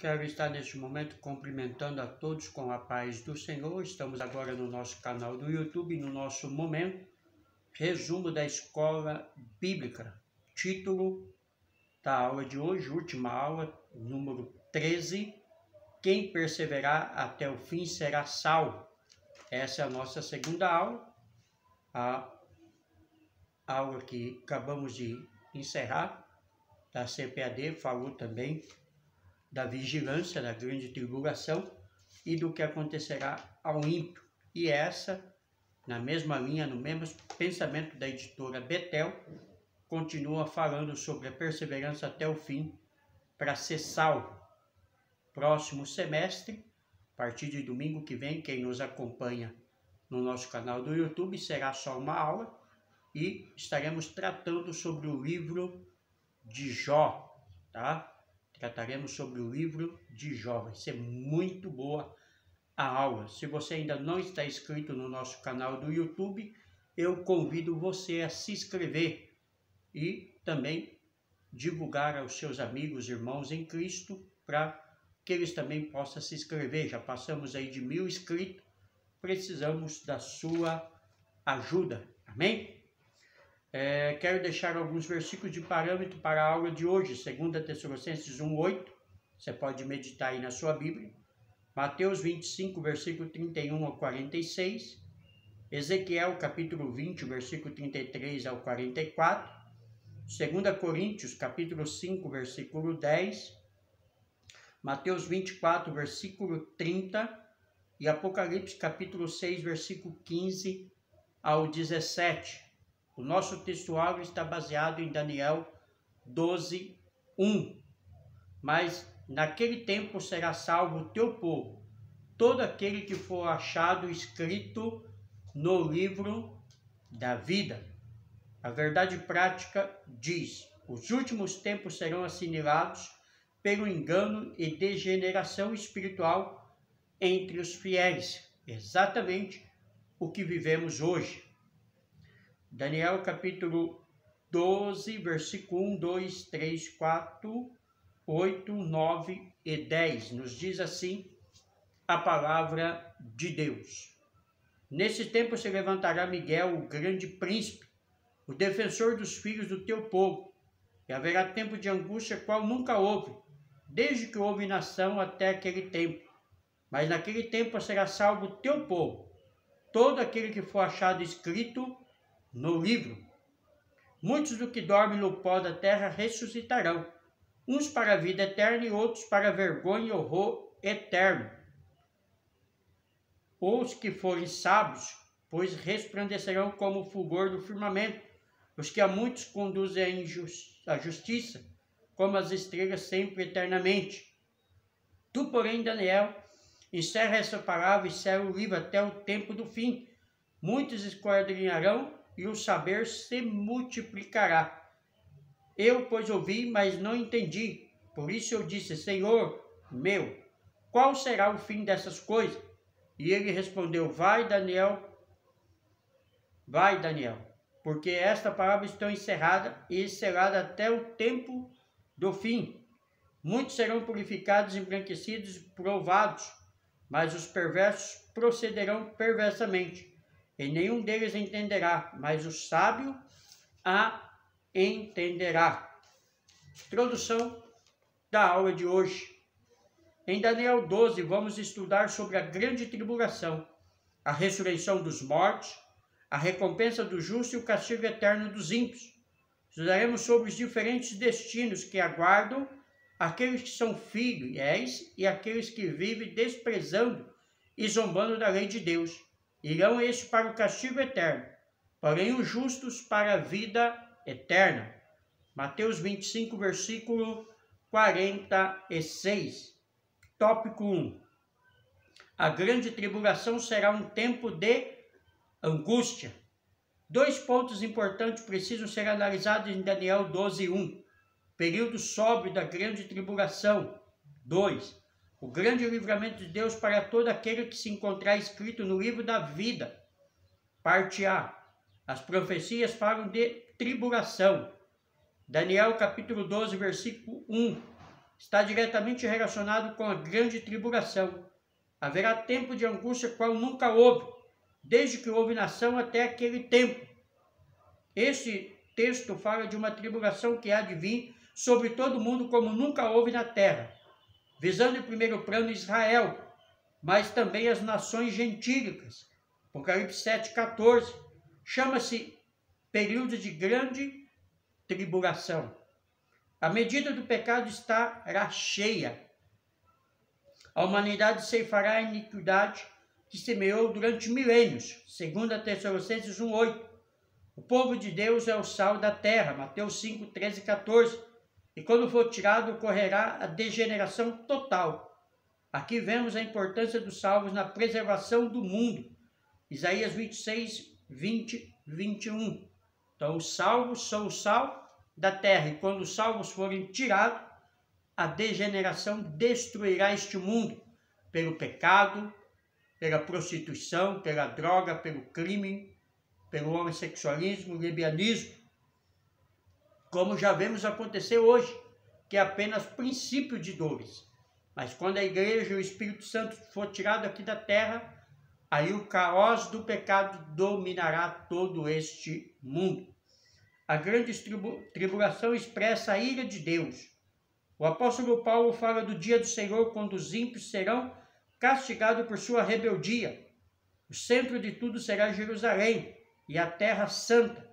Quero estar neste momento cumprimentando a todos com a paz do Senhor. Estamos agora no nosso canal do YouTube, no nosso momento, resumo da Escola Bíblica. Título da aula de hoje, última aula, número 13. Quem perseverar até o fim será salvo. Essa é a nossa segunda aula. A aula que acabamos de encerrar, da CPAD, falou também da vigilância, da grande tribulação e do que acontecerá ao ímpio. E essa, na mesma linha, no mesmo pensamento da editora Betel, continua falando sobre a perseverança até o fim para ser salvo. Próximo semestre, a partir de domingo que vem, quem nos acompanha no nosso canal do YouTube, será só uma aula e estaremos tratando sobre o livro de Jó, tá? Trataremos sobre o livro de Jó. Vai ser muito boa a aula. Se você ainda não está inscrito no nosso canal do YouTube, eu convido você a se inscrever e também divulgar aos seus amigos, irmãos em Cristo, para que eles também possam se inscrever. Já passamos aí de 1000 inscritos, precisamos da sua ajuda. Amém? Quero deixar alguns versículos de parâmetro para a aula de hoje, 2 Tessalonicenses 1:8, você pode meditar aí na sua Bíblia, Mateus 25, versículo 31 ao 46, Ezequiel capítulo 20, versículo 33 ao 44, 2 Coríntios capítulo 5, versículo 10, Mateus 24, versículo 30 e Apocalipse capítulo 6, versículo 15 ao 17. O nosso textual está baseado em Daniel 12:1. Mas naquele tempo será salvo o teu povo, todo aquele que for achado escrito no livro da vida. A verdade prática diz: os últimos tempos serão assimilados pelo engano e degeneração espiritual entre os fiéis. Exatamente o que vivemos hoje. Daniel capítulo 12, versículo 1, 2, 3, 4, 8, 9 e 10. Nos diz assim a palavra de Deus. Nesse tempo se levantará Miguel, o grande príncipe, o defensor dos filhos do teu povo. E haverá tempo de angústia qual nunca houve, desde que houve nação até aquele tempo. Mas naquele tempo será salvo o teu povo, todo aquele que for achado escrito no livro. Muitos do que dormem no pó da terra ressuscitarão, uns para a vida eterna e outros para a vergonha e horror eterno. Os que forem sábios, pois resplandecerão como o fulgor do firmamento, os que a muitos conduzem à justiça, como as estrelas sempre eternamente. Tu, porém, Daniel, encerra essa palavra e sela o livro até o tempo do fim. Muitos esquadrinharão e o saber se multiplicará. Eu, pois, ouvi, mas não entendi. Por isso eu disse: Senhor meu, qual será o fim dessas coisas? E ele respondeu: Vai, Daniel, porque esta palavra está encerrada e selada até o tempo do fim. Muitos serão purificados, embranquecidos e provados, mas os perversos procederão perversamente. E nenhum deles entenderá, mas o sábio a entenderá. Introdução da aula de hoje. Em Daniel 12, vamos estudar sobre a grande tribulação, a ressurreição dos mortos, a recompensa do justo e o castigo eterno dos ímpios. Estudaremos sobre os diferentes destinos que aguardam aqueles que são fiéis e aqueles que vivem desprezando e zombando da lei de Deus. Irão estes para o castigo eterno, porém os justos para a vida eterna. Mateus 25, versículo 46. Tópico 1. A grande tribulação será um tempo de angústia. 2 pontos importantes precisam ser analisados em Daniel 12:1. Período sóbrio da grande tribulação. 2. O grande livramento de Deus para todo aquele que se encontrar escrito no livro da vida. Parte A. As profecias falam de tribulação. Daniel capítulo 12, versículo 1. está diretamente relacionado com a grande tribulação. Haverá tempo de angústia qual nunca houve, desde que houve nação até aquele tempo. Este texto fala de uma tribulação que há de vir sobre todo mundo como nunca houve na terra, visando em primeiro plano Israel, mas também as nações gentílicas. Apocalipse 7,14 chama-se período de grande tribulação. A medida do pecado estará cheia. A humanidade ceifará a iniquidade que semeou durante milênios, segundo Tessalonicenses 1,8. O povo de Deus é o sal da terra, Mateus 5, 13 e 14. E quando for tirado, ocorrerá a degeneração total. Aqui vemos a importância dos salvos na preservação do mundo. Isaías 26, 20, 21. Então, os salvos são o sal da terra, e quando os salvos forem tirados, a degeneração destruirá este mundo pelo pecado, pela prostituição, pela droga, pelo crime, pelo homossexualismo, lesbianismo, como já vemos acontecer hoje, que é apenas princípio de dores. Mas quando a igreja e o Espírito Santo for tirado aqui da terra, aí o caos do pecado dominará todo este mundo. A grande tribulação expressa a ira de Deus. O apóstolo Paulo fala do dia do Senhor, quando os ímpios serão castigados por sua rebeldia. O centro de tudo será Jerusalém e a terra santa,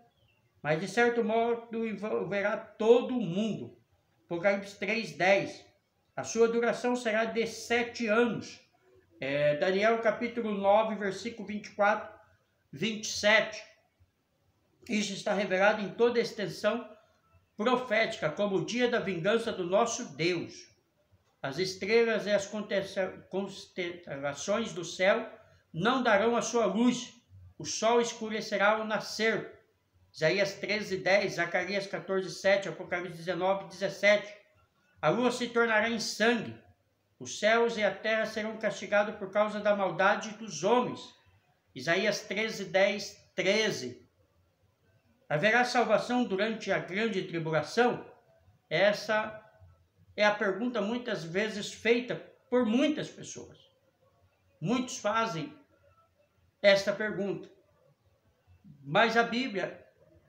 mas de certo modo envolverá todo o mundo. Apocalipse 3:10. A sua duração será de 7 anos. Daniel capítulo 9, versículo 24, 27. Isso está revelado em toda a extensão profética, como o dia da vingança do nosso Deus. As estrelas e as constelações do céu não darão a sua luz, o sol escurecerá ao nascer. Isaías 13:10, Zacarias 14:7, Apocalipse 19:17. A lua se tornará em sangue, os céus e a terra serão castigados por causa da maldade dos homens. Isaías 13:10, 13. Haverá salvação durante a grande tribulação? Essa é a pergunta muitas vezes feita por muitas pessoas. Muitos fazem esta pergunta, mas a Bíblia,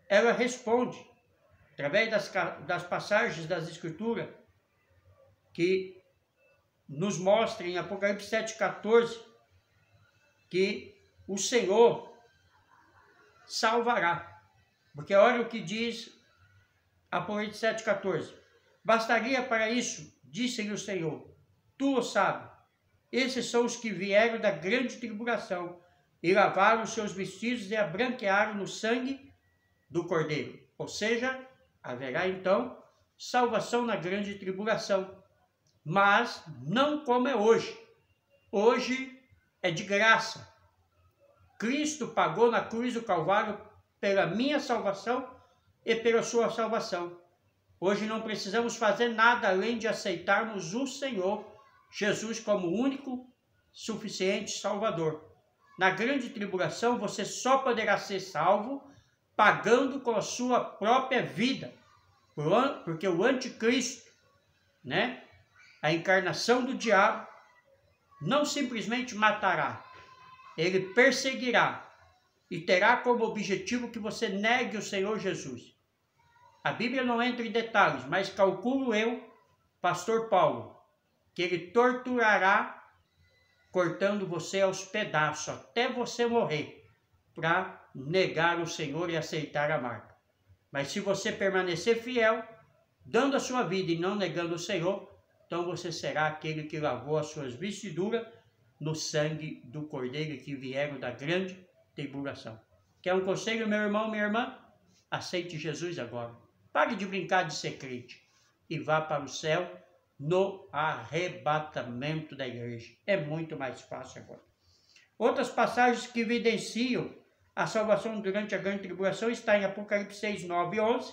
ela responde, através das passagens das Escrituras, que nos mostra em Apocalipse 7,14, que o Senhor salvará. Porque olha o que diz Apocalipse 7,14. Bastaria para isso, disse-lhe o Senhor, tu o sabes, esses são os que vieram da grande tribulação, e lavaram os seus vestidos e a branquearam no sangue do Cordeiro. Ou seja, haverá então salvação na grande tribulação, mas não como é hoje. Hoje é de graça. Cristo pagou na cruz do Calvário pela minha salvação e pela sua salvação. Hoje não precisamos fazer nada além de aceitarmos o Senhor Jesus como o único, suficiente Salvador. Na grande tribulação, você só poderá ser salvo pagando com a sua própria vida. Porque o anticristo, a encarnação do diabo, não simplesmente matará, ele perseguirá e terá como objetivo que você negue o Senhor Jesus. A Bíblia não entra em detalhes, mas calculo eu, pastor Paulo, que ele torturará cortando você aos pedaços, até você morrer, para negar o Senhor e aceitar a marca. Mas se você permanecer fiel, dando a sua vida e não negando o Senhor, então você será aquele que lavou as suas vestiduras no sangue do Cordeiro que vieram da grande tribulação. Quer um conselho, meu irmão, minha irmã? Aceite Jesus agora. Pare de brincar de ser crente e vá para o céu no arrebatamento da igreja. É muito mais fácil agora. Outras passagens que evidenciam a salvação durante a grande tribulação está em Apocalipse 6, 9 e 11,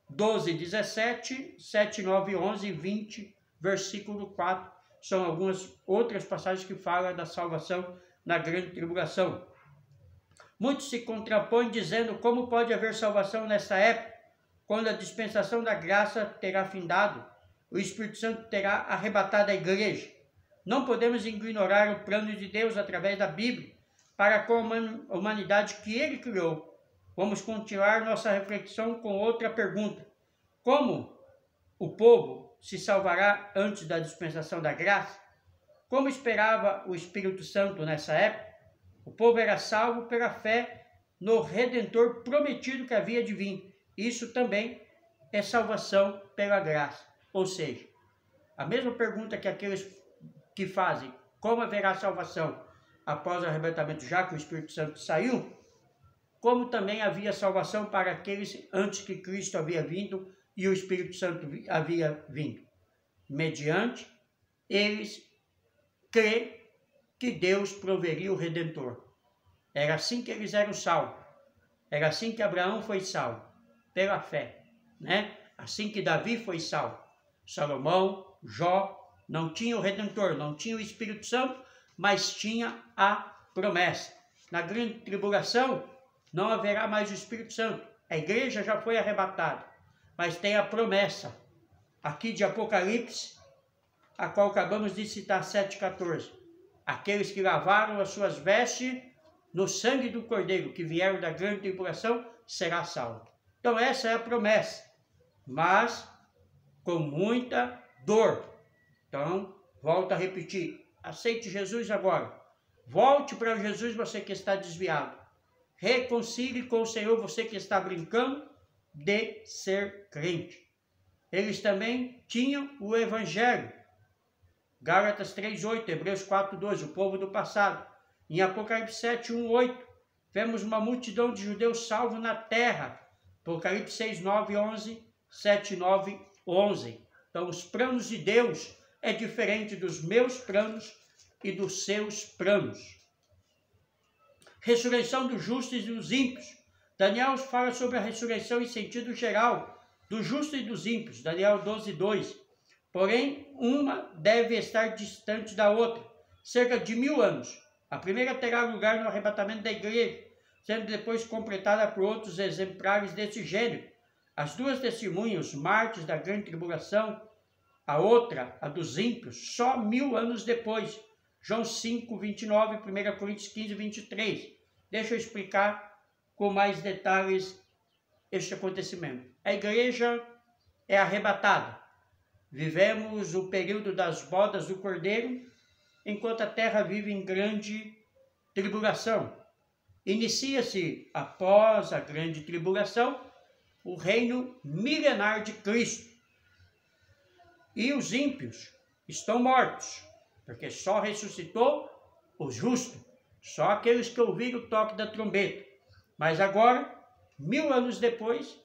12, 17, 7, 9 e 11 e 20, versículo 4. São algumas outras passagens que falam da salvação na grande tribulação. Muitos se contrapõem dizendo como pode haver salvação nessa época, quando a dispensação da graça terá findado. o Espírito Santo terá arrebatado a igreja. Não podemos ignorar o plano de Deus através da Bíblia para com a humanidade que Ele criou. Vamos continuar nossa reflexão com outra pergunta. Como o povo se salvará antes da dispensação da graça? Como esperava o Espírito Santo nessa época? O povo era salvo pela fé no Redentor prometido que havia de vir. Isso também é salvação pela graça. Ou seja, a mesma pergunta que aqueles que fazem como haverá salvação após o arrebatamento, já que o Espírito Santo saiu, como também havia salvação para aqueles antes que Cristo havia vindo e o Espírito Santo havia vindo. Mediante eles crer que Deus proveria o Redentor. Era assim que eles eram salvos. Era assim que Abraão foi salvo, pela fé, né? Assim que Davi foi salvo. Salomão, Jó, não tinha o Redentor, não tinha o Espírito Santo, mas tinha a promessa. Na grande tribulação, não haverá mais o Espírito Santo. A igreja já foi arrebatada, mas tem a promessa, aqui de Apocalipse, a qual acabamos de citar, 7,14. Aqueles que lavaram as suas vestes no sangue do Cordeiro, que vieram da grande tribulação, será salvo. Então essa é a promessa, mas com muita dor. Então, volto a repetir, aceite Jesus agora. Volte para Jesus, você que está desviado. Reconcilie com o Senhor, você que está brincando de ser crente. Eles também tinham o Evangelho. Gálatas 3,8, Hebreus 4,12, o povo do passado. Em Apocalipse 7, 1, 8, vemos uma multidão de judeus salvos na terra. Apocalipse 6, 9, 11, 7, 9, 11. Então, os planos de Deus é diferente dos meus planos e dos seus planos. Ressurreição dos justos e dos ímpios. Daniel fala sobre a ressurreição em sentido geral, dos justos e dos ímpios. Daniel 12, 2. Porém, uma deve estar distante da outra, cerca de 1000 anos. A primeira terá lugar no arrebatamento da igreja, sendo depois completada por outros exemplares desse gênero. As duas testemunhas, os mártires da grande tribulação, a outra, a dos ímpios, só 1000 anos depois. João 5, 29, 1 Coríntios 15, 23. Deixa eu explicar com mais detalhes este acontecimento. A igreja é arrebatada. Vivemos o período das bodas do Cordeiro, enquanto a terra vive em grande tribulação. Inicia-se, após a grande tribulação, o reino milenar de Cristo. E os ímpios estão mortos, porque só ressuscitou os justos, só aqueles que ouviram o toque da trombeta. Mas agora, 1000 anos depois,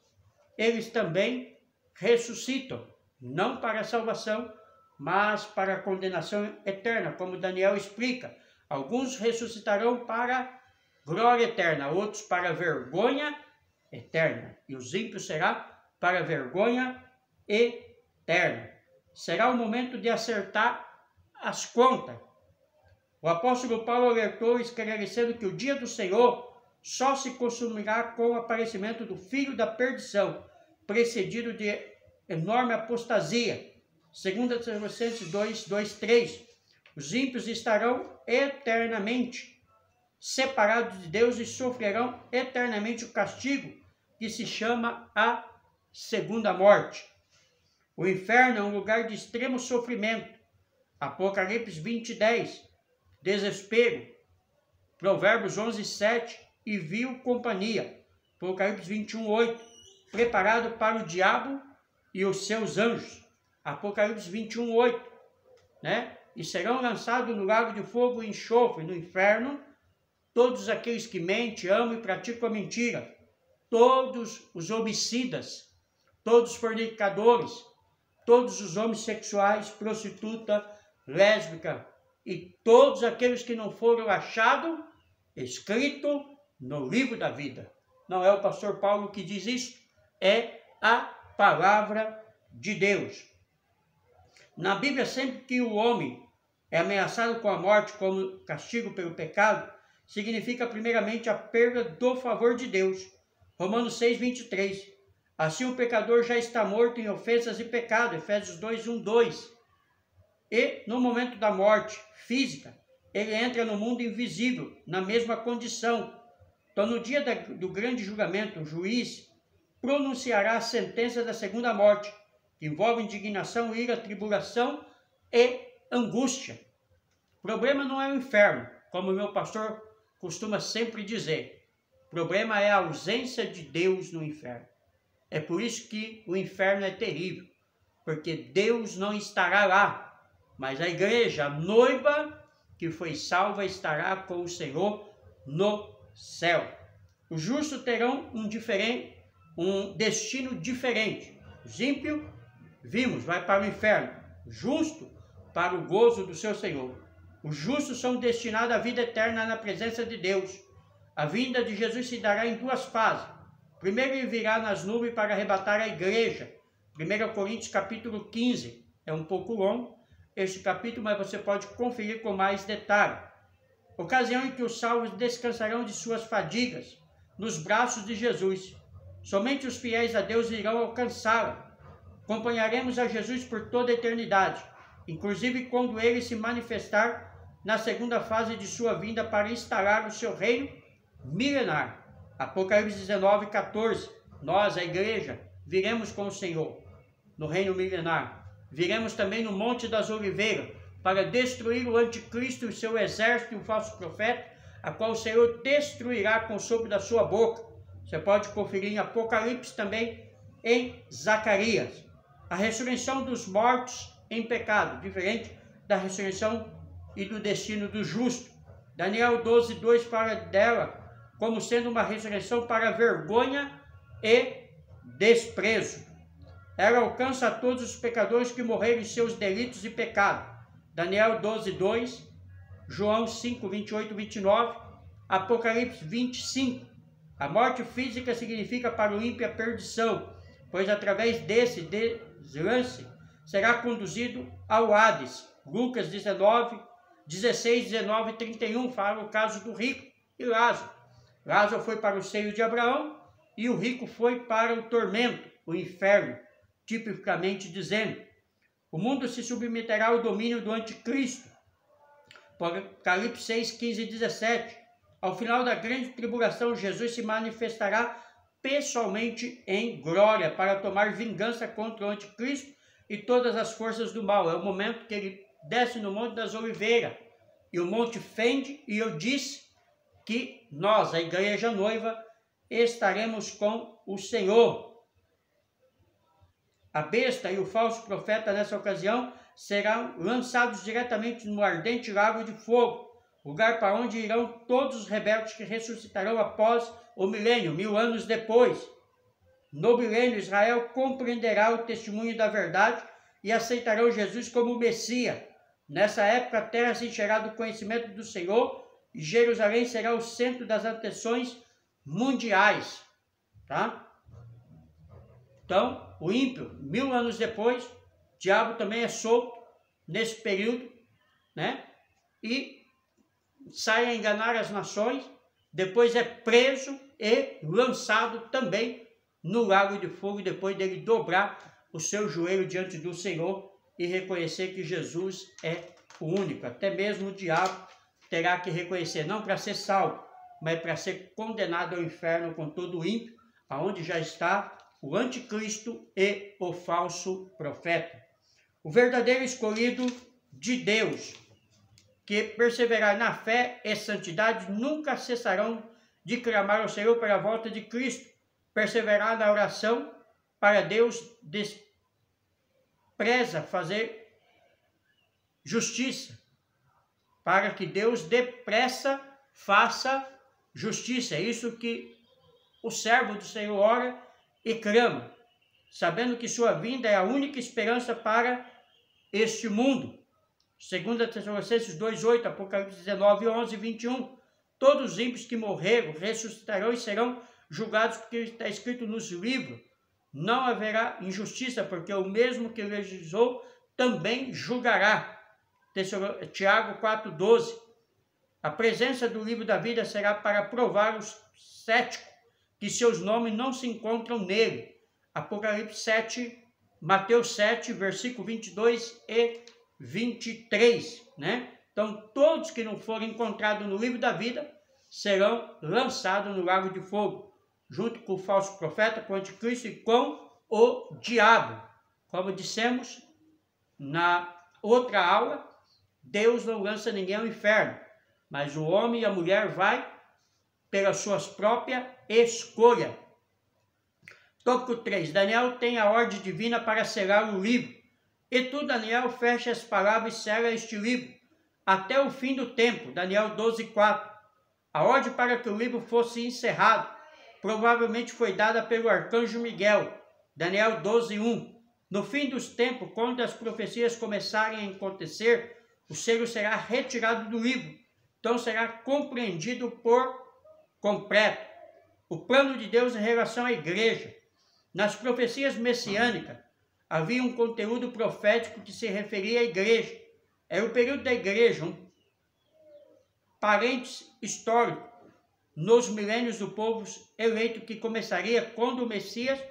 eles também ressuscitam, não para a salvação, mas para a condenação eterna, como Daniel explica. Alguns ressuscitarão para glória eterna, outros para vergonha eterna. E os ímpios será para vergonha eterna. Será o momento de acertar as contas. O apóstolo Paulo alertou, esclarecendo que o dia do Senhor só se consumirá com o aparecimento do filho da perdição, precedido de enorme apostasia. 2 Tessalonicenses 2, 2, 3. Os ímpios estarão eternamente separados de Deus e sofrerão eternamente o castigo que se chama a segunda morte. O inferno é um lugar de extremo sofrimento. Apocalipse 20, 10. Desespero. Provérbios 11, 7. E vil companhia. Apocalipse 21, 8. Preparado para o diabo e os seus anjos. Apocalipse 21, 8. Né? E serão lançados no lago de fogo e enxofre, no inferno, todos aqueles que mentem, amam e praticam a mentira, todos os homicidas, todos os fornicadores, todos os homossexuais, prostituta, lésbica e todos aqueles que não foram achados escrito no livro da vida. Não é o pastor Paulo que diz isso, é a palavra de Deus. Na Bíblia, sempre que o homem é ameaçado com a morte como castigo pelo pecado, significa primeiramente a perda do favor de Deus. Romanos 6, 23. Assim o pecador já está morto em ofensas e pecado, Efésios 2, 1, 2. E no momento da morte física, ele entra no mundo invisível, na mesma condição. Então, no dia do grande julgamento, o juiz pronunciará a sentença da segunda morte, que envolve indignação, ira, tribulação e angústia. O problema não é o inferno, como o meu pastor costuma sempre dizer. O problema é a ausência de Deus no inferno. É por isso que o inferno é terrível, porque Deus não estará lá, mas a igreja, a noiva que foi salva, estará com o Senhor no céu. Os justos terão um destino diferente. Os ímpios, vimos, vai para o inferno. O justo, para o gozo do seu Senhor. Os justos são destinados à vida eterna na presença de Deus. A vinda de Jesus se dará em duas fases. Primeiro, ele virá nas nuvens para arrebatar a igreja. 1 Coríntios capítulo 15. É um pouco longo este capítulo, mas você pode conferir com mais detalhe. Ocasião em que os salvos descansarão de suas fadigas nos braços de Jesus. Somente os fiéis a Deus irão alcançá-lo. Acompanharemos a Jesus por toda a eternidade, inclusive quando ele se manifestar na segunda fase de sua vinda para instalar o seu reino milenar. Apocalipse 19, 14. Nós, a igreja, viremos com o Senhor no reino milenar. Viremos também no Monte das Oliveiras para destruir o anticristo e seu exército e o falso profeta, a qual o Senhor destruirá com o sopro da sua boca. Você pode conferir em Apocalipse, também em Zacarias. A ressurreição dos mortos em pecado, diferente da ressurreição e do destino do justo. Daniel 12, 2 fala dela como sendo uma ressurreição para vergonha e desprezo. Ela alcança a todos os pecadores que morreram em seus delitos e pecados. Daniel 12, 2, João 5, 28, 29, Apocalipse 25. A morte física significa para o ímpio a perdição, pois através desse deslance será conduzido ao Hades. Lucas 19, 16, 19 e 31 fala o caso do rico e Lázaro. Lázaro foi para o seio de Abraão e o rico foi para o tormento, o inferno, tipicamente dizendo. O mundo se submeterá ao domínio do anticristo. Apocalipse 6, 15 e 17. Ao final da grande tribulação, Jesus se manifestará pessoalmente em glória para tomar vingança contra o anticristo e todas as forças do mal. É o momento que ele desce no Monte das Oliveiras e o monte fende, e eu disse que nós, a igreja noiva, estaremos com o Senhor. A besta e o falso profeta, nessa ocasião, serão lançados diretamente no ardente lago de fogo, lugar para onde irão todos os rebeldes que ressuscitarão após o milênio, 1000 anos depois. No milênio, Israel compreenderá o testemunho da verdade e aceitarão Jesus como Messias. Nessa época, a terra se encherá do conhecimento do Senhor e Jerusalém será o centro das atenções mundiais. Tá? Então, o ímpio, 1000 anos depois, o diabo também é solto nesse período, né? E sai a enganar as nações, depois é preso e lançado também no lago de fogo, depois dele dobrar o seu joelho diante do Senhor e reconhecer que Jesus é o único. Até mesmo o diabo terá que reconhecer, não para ser salvo, mas para ser condenado ao inferno com todo o ímpio, aonde já está o anticristo e o falso profeta. O verdadeiro escolhido de Deus, que perseverar na fé e santidade, nunca cessarão de clamar ao Senhor pela volta de Cristo. Perseverar na oração para Deus despreza fazer justiça, para que Deus depressa faça justiça. É isso que o servo do Senhor ora e clama, sabendo que sua vinda é a única esperança para este mundo. 2 Tessalonicenses 2:8, Apocalipse 19, 11 e 21. Todos os ímpios que morreram ressuscitarão e serão julgados, porque está escrito nos livros: não haverá injustiça, porque o mesmo que legislou também julgará. Tiago 4:12. A presença do livro da vida será para provar os céticos que seus nomes não se encontram nele. Apocalipse 7, Mateus 7, versículo 22 e 23, né? Então, todos que não forem encontrados no livro da vida serão lançados no lago de fogo, junto com o falso profeta, com o anticristo e com o diabo. Como dissemos na outra aula, Deus não lança ninguém ao inferno, mas o homem e a mulher vai pelas suas próprias escolhas. Tópico 3. Daniel tem a ordem divina para selar o livro. E tu, Daniel, fecha as palavras e sela este livro até o fim do tempo. Daniel 12:4. A ordem para que o livro fosse encerrado provavelmente foi dada pelo arcanjo Miguel. Daniel 12:1. No fim dos tempos, quando as profecias começarem a acontecer, o selo será retirado do livro. Então será compreendido por completo. O plano de Deus em relação à igreja. Nas profecias messiânicas, havia um conteúdo profético que se referia à igreja. Era o período da igreja, um parênteses histórico, nos milênios do povo eleito que começaria quando o Messias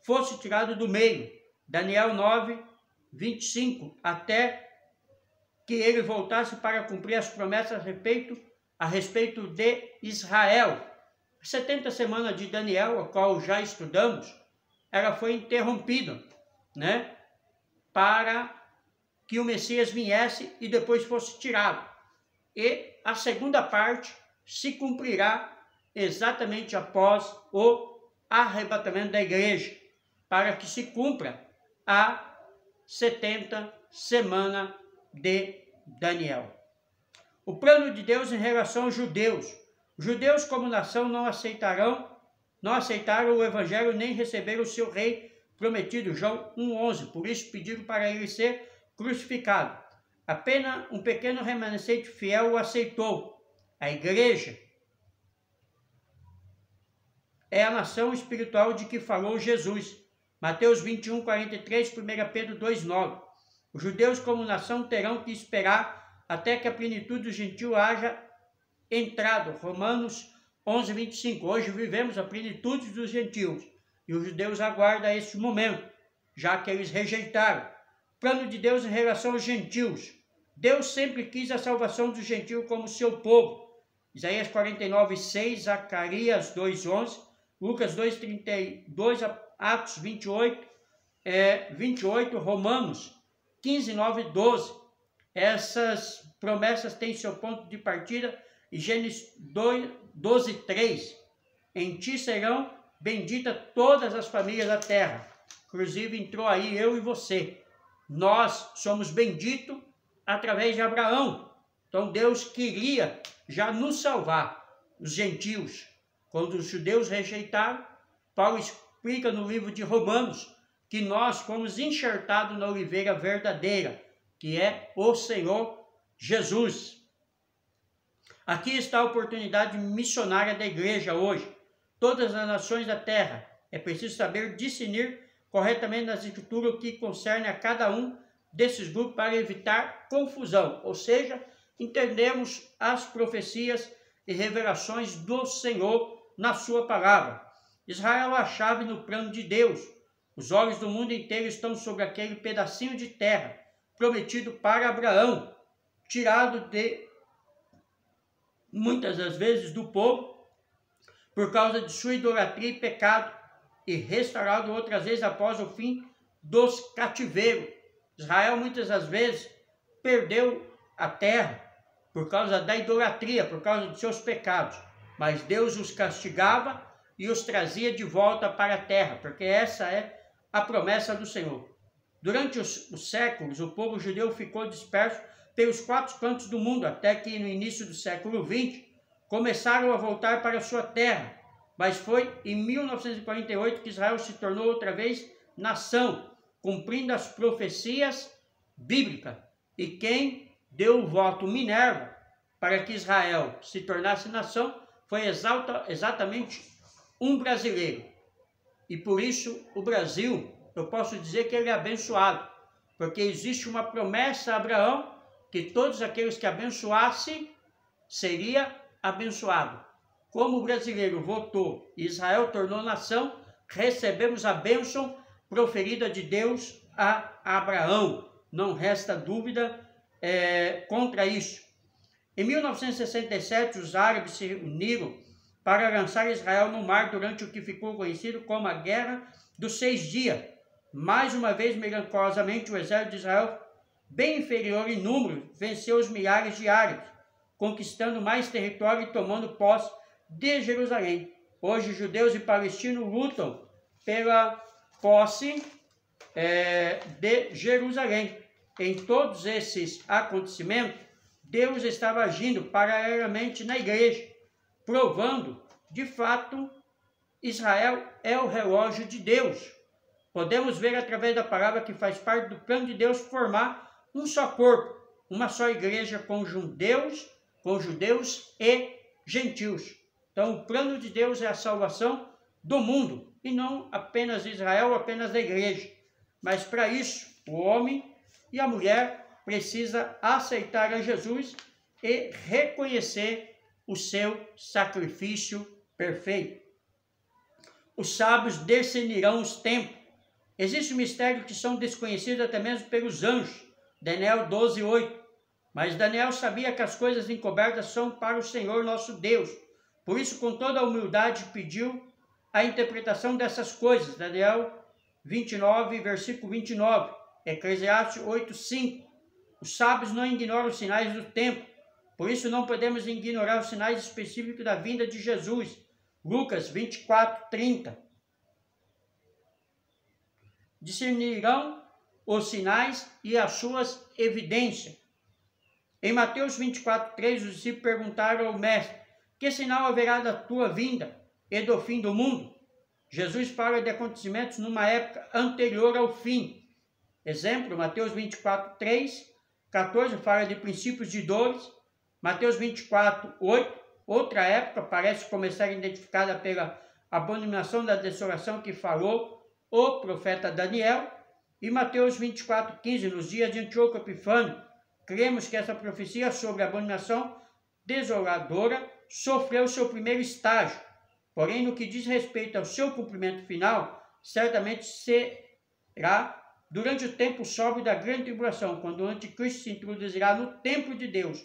fosse tirado do meio. Daniel 9, 25, até que ele voltasse para cumprir as promessas a respeito de Israel. 70 semanas de Daniel, a qual já estudamos, ela foi interrompida, né, para que o Messias viesse e depois fosse tirado. E a segunda parte se cumprirá exatamente após o arrebatamento da igreja, para que se cumpra a 70 semana de Daniel. O plano de Deus em relação aos judeus. Os judeus como nação não aceitaram o evangelho nem receberam o seu rei prometido, João 1,11. Por isso pediram para ele ser crucificado. Apenas um pequeno remanescente fiel o aceitou. A igreja é a nação espiritual de que falou Jesus. Mateus 21, 43, 1 Pedro 2, 9. Os judeus como nação terão que esperar até que a plenitude do gentio haja entrado. Romanos 11, 25. Hoje vivemos a plenitude dos gentios e os judeus aguardam esse momento, já que eles rejeitaram. Plano de Deus em relação aos gentios. Deus sempre quis a salvação dos gentios como seu povo. Isaías 49, 6, Zacarias 2, 11, Lucas 2, 32, Atos 28, 28, Romanos 15, 9, 12. Essas promessas têm seu ponto de partida em Gênesis 12, 3. Em ti serão benditas todas as famílias da terra. Inclusive entrou aí eu e você. Nós somos benditos através de Abraão. Então Deus queria já nos salvar, os gentios. Quando os judeus rejeitaram, Paulo explica no livro de Romanos que nós fomos enxertados na oliveira verdadeira, que é o Senhor Jesus. Aqui está a oportunidade missionária da igreja hoje. Todas as nações da terra. É preciso saber discernir corretamente nas escrituras o que concerne a cada um desses grupos para evitar confusão. Ou seja, entendemos as profecias e revelações do Senhor na sua palavra. Israel é a chave no plano de Deus. Os olhos do mundo inteiro estão sobre aquele pedacinho de terra prometido para Abraão, tirado de muitas das vezes do povo por causa de sua idolatria e pecado, e restaurado outras vezes após o fim dos cativeiros. Israel muitas das vezes perdeu a terra por causa da idolatria, por causa de seus pecados, mas Deus os castigava e os trazia de volta para a terra, porque essa é a promessa do Senhor. Durante os séculos, o povo judeu ficou disperso pelos 4 cantos do mundo, até que no início do século XX, começaram a voltar para a sua terra. Mas foi em 1948 que Israel se tornou outra vez nação, cumprindo as profecias bíblicas. E quem deu o voto Minerva para que Israel se tornasse nação foi exatamente um brasileiro. E por isso o Brasil, eu posso dizer que ele é abençoado, porque existe uma promessa a Abraão que todos aqueles que abençoassem seria abençoado. Como o brasileiro votou e Israel tornou nação, recebemos a bênção proferida de Deus a Abraão. Não resta dúvida contra isso. Em 1967, os árabes se uniram para lançar Israel no mar durante o que ficou conhecido como a Guerra dos 6 Dias. Mais uma vez, miraculosamente, o exército de Israel, bem inferior em número, venceu os milhares de árabes, conquistando mais território e tomando posse de Jerusalém. Hoje, judeus e palestinos lutam pela posse de Jerusalém. Em todos esses acontecimentos, Deus estava agindo paralelamente na igreja, provando, de fato, Israel é o relógio de Deus. Podemos ver através da palavra que faz parte do plano de Deus formar um só corpo, uma só igreja com judeus e gentios. Então, o plano de Deus é a salvação do mundo, e não apenas de Israel, apenas da igreja. Mas para isso, o homem e a mulher precisa aceitar a Jesus e reconhecer o seu sacrifício perfeito. Os sábios discernirão os tempos. Existe um mistério que são desconhecidos até mesmo pelos anjos. Daniel 12:8. Mas Daniel sabia que as coisas encobertas são para o Senhor nosso Deus. Por isso, com toda a humildade, pediu a interpretação dessas coisas. Daniel 29, versículo 29. Eclesiastes 8:5. Os sábios não ignoram os sinais do tempo. Por isso, não podemos ignorar os sinais específicos da vinda de Jesus. Lucas 24:30. Discernirão os sinais e as suas evidências. Em Mateus 24:3, os discípulos perguntaram ao mestre: que sinal haverá da tua vinda e do fim do mundo? Jesus fala de acontecimentos numa época anterior ao fim. Exemplo, Mateus 24:3-14 fala de princípios de dores. Mateus 24:8, outra época, parece começar identificada pela abominação da desolação que falou o profeta Daniel. E Mateus 24:15, nos dias de Antíoco Epifânio, cremos que essa profecia sobre a abominação desoladora sofreu seu primeiro estágio. Porém, no que diz respeito ao seu cumprimento final, certamente será durante o tempo sóbrio da grande tribulação, quando o anticristo se introduzirá no templo de Deus,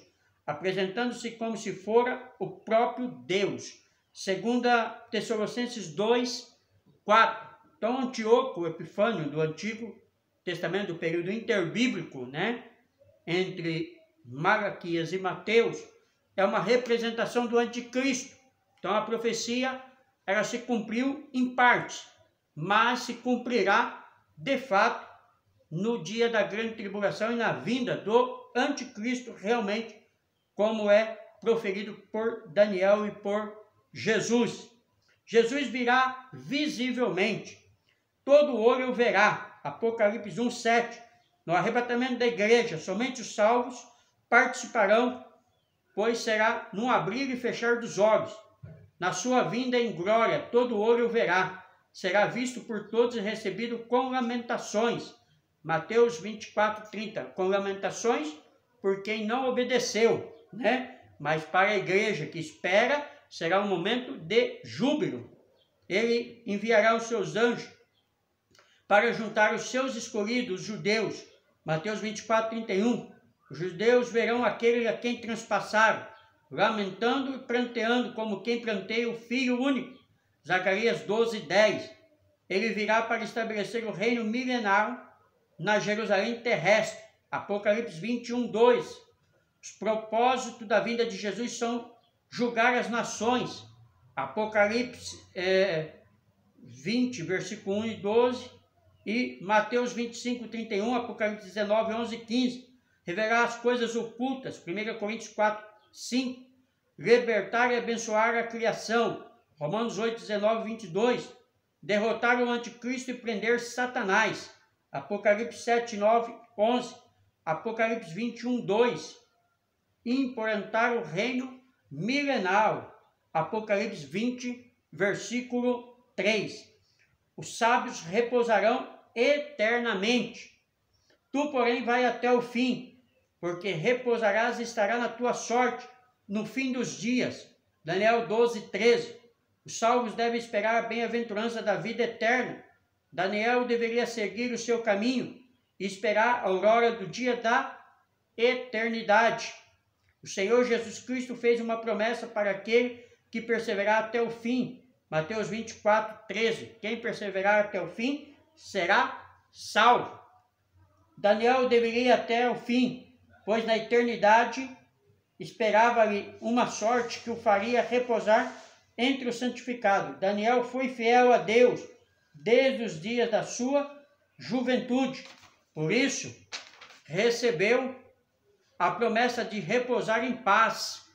apresentando-se como se fora o próprio Deus. 2 Tessalonicenses 2:4. Então, Antíoco Epifânio, do Antigo Testamento, do período interbíblico, entre Malaquias e Mateus, é uma representação do anticristo. Então, a profecia, ela se cumpriu em parte, mas se cumprirá, de fato, no dia da grande tribulação e na vinda do anticristo, realmente, como é proferido por Daniel e por Jesus. Jesus virá visivelmente. Todo olho o verá. Apocalipse 1:7. No arrebatamento da igreja, somente os salvos participarão, pois será num abrir e fechar dos olhos. Na sua vinda em glória, todo olho o verá. Será visto por todos e recebido com lamentações. Mateus 24:30. Com lamentações por quem não obedeceu, Mas para a igreja que espera, será um momento de júbilo. Ele enviará os seus anjos para juntar os seus escolhidos, os judeus. Mateus 24:31. Os judeus verão aquele a quem transpassaram, lamentando e pranteando como quem pranteia o Filho único. Zacarias 12:10. Ele virá para estabelecer o reino milenar na Jerusalém terrestre. Apocalipse 21:2. Os propósitos da vinda de Jesus são julgar as nações. Apocalipse 20, versículo 1 e 12. E Mateus 25:31, Apocalipse 19, 11 e 15. Revelar as coisas ocultas. 1 Coríntios 4:5. Libertar e abençoar a criação. Romanos 8, 19 e 22. Derrotar o anticristo e prender Satanás. Apocalipse 7, 9, 11. Apocalipse 21:2. Implantar o reino milenar. Apocalipse 20, versículo 3. Os sábios repousarão eternamente. Tu, porém, vai até o fim, porque repousarás e estará na tua sorte no fim dos dias. Daniel 12:13. Os salvos devem esperar a bem-aventurança da vida eterna. Daniel deveria seguir o seu caminho e esperar a aurora do dia da eternidade. O Senhor Jesus Cristo fez uma promessa para aquele que perseverar até o fim. Mateus 24, 13. Quem perseverar até o fim será salvo. Daniel deveria ir até o fim, pois na eternidade esperava-lhe uma sorte que o faria repousar entre os santificados. Daniel foi fiel a Deus desde os dias da sua juventude. Por isso, recebeu a promessa de repousar em paz.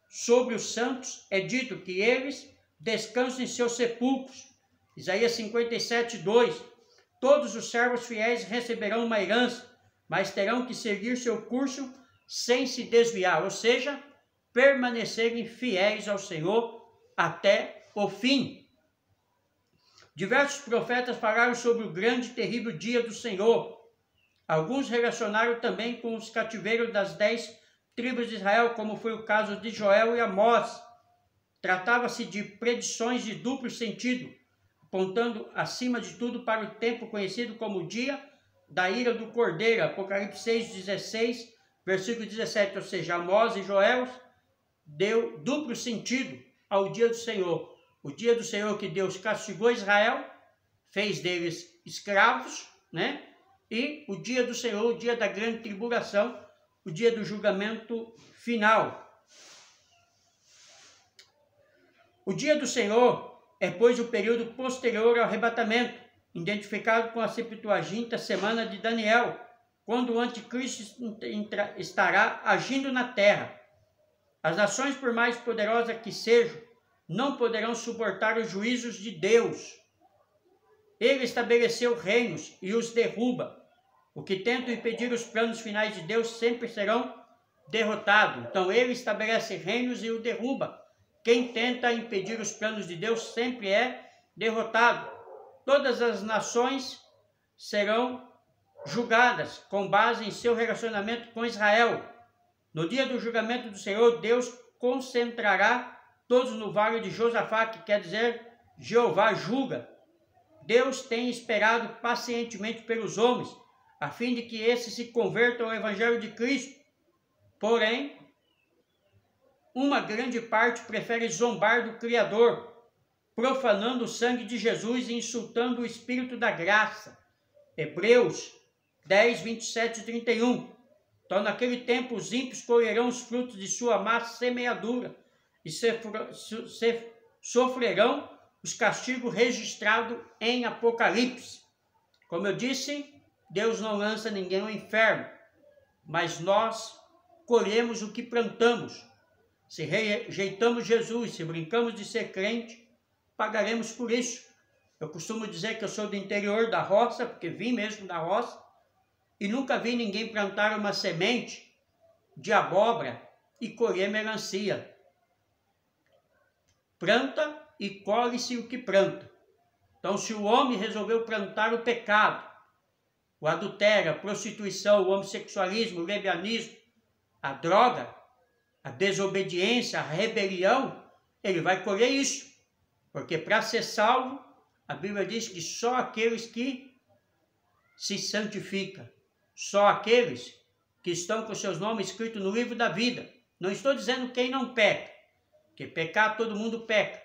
Sobre os santos é dito que eles descansam em seus sepulcros. Isaías 57, 2. Todos os servos fiéis receberão uma herança, mas terão que seguir seu curso sem se desviar, ou seja, permanecerem fiéis ao Senhor até o fim. Diversos profetas falaram sobre o grande e terrível dia do Senhor. Alguns relacionaram também com os cativeiros das 10 tribos de Israel, como foi o caso de Joel e Amós. Tratava-se de predições de duplo sentido, apontando acima de tudo para o tempo conhecido como o dia da ira do Cordeiro, Apocalipse 6, 16, versículo 17, ou seja, Amós e Joel deu duplo sentido ao dia do Senhor. O dia do Senhor que Deus castigou Israel, fez deles escravos, né? E o dia do Senhor, o dia da grande tribulação, o dia do julgamento final. O dia do Senhor é, pois, o período posterior ao arrebatamento, identificado com a 70ª semana de Daniel, quando o anticristo estará agindo na terra. As nações, por mais poderosas que sejam, não poderão suportar os juízos de Deus. Ele estabeleceu reinos e os derruba. O que tentam impedir os planos finais de Deus sempre serão derrotados. Então ele estabelece reinos e o derruba. Quem tenta impedir os planos de Deus sempre é derrotado. Todas as nações serão julgadas com base em seu relacionamento com Israel. No dia do julgamento do Senhor, Deus concentrará todos no vale de Josafá, que quer dizer Jeová julga. Deus tem esperado pacientemente pelos homens, a fim de que esses se convertam ao Evangelho de Cristo. Porém, uma grande parte prefere zombar do Criador, profanando o sangue de Jesus e insultando o Espírito da graça. Hebreus 10, 27 e 31. Então, naquele tempo, os ímpios colherão os frutos de sua má semeadura e sofrerão os castigos registrados em Apocalipse. Como eu disse, Deus não lança ninguém ao inferno, mas nós colhemos o que plantamos. Se rejeitamos Jesus, se brincamos de ser crente, pagaremos por isso. Eu costumo dizer que eu sou do interior da roça, porque vim mesmo da roça, e nunca vi ninguém plantar uma semente de abóbora e colher melancia. Planta e colhe-se o que planta. Então, se o homem resolveu plantar o pecado, o adultério, a prostituição, o homossexualismo, o lesbianismo, a droga, a desobediência, a rebelião, ele vai colher isso. Porque para ser salvo, a Bíblia diz que só aqueles que se santificam, só aqueles que estão com seus nomes escritos no livro da vida. Não estou dizendo quem não peca, porque pecar todo mundo peca.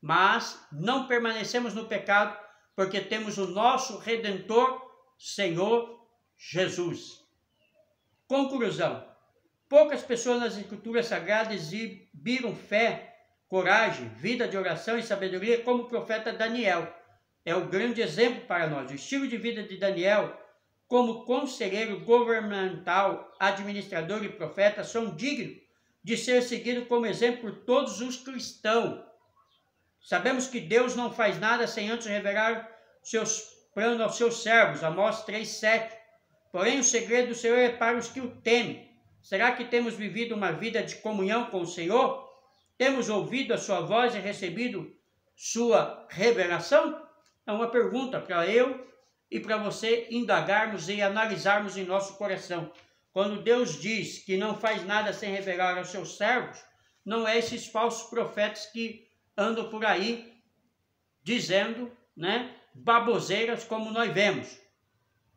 Mas não permanecemos no pecado porque temos o nosso Redentor, Senhor Jesus. Conclusão. Poucas pessoas nas Escrituras Sagradas exibiram fé, coragem, vida de oração e sabedoria como o profeta Daniel. É o grande exemplo para nós. O estilo de vida de Daniel, como conselheiro governamental, administrador e profeta, são dignos de ser seguidos como exemplo por todos os cristãos. Sabemos que Deus não faz nada sem antes revelar seus planos aos seus servos, Amós 3:7. Porém, o segredo do Senhor é para os que o temem. Será que temos vivido uma vida de comunhão com o Senhor? Temos ouvido a sua voz e recebido sua revelação? É uma pergunta para eu e para você indagarmos e analisarmos em nosso coração. Quando Deus diz que não faz nada sem revelar aos seus servos, não é esses falsos profetas que andam por aí dizendo, né, baboseiras como nós vemos.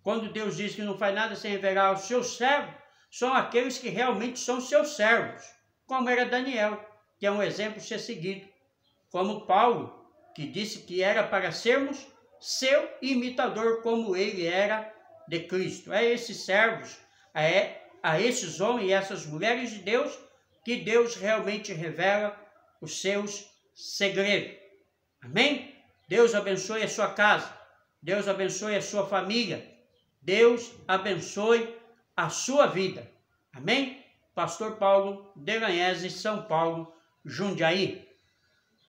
Quando Deus diz que não faz nada sem revelar aos seus servos, são aqueles que realmente são seus servos, como era Daniel, que é um exemplo a ser seguido, como Paulo, que disse que era para sermos seu imitador, como ele era de Cristo. É esses servos, a esses homens e essas mulheres de Deus, que Deus realmente revela os seus segredos. Amém? Deus abençoe a sua casa, Deus abençoe a sua família, Deus abençoe a sua vida. Amém? Pastor Paulo Delanhese, São Paulo, Jundiaí.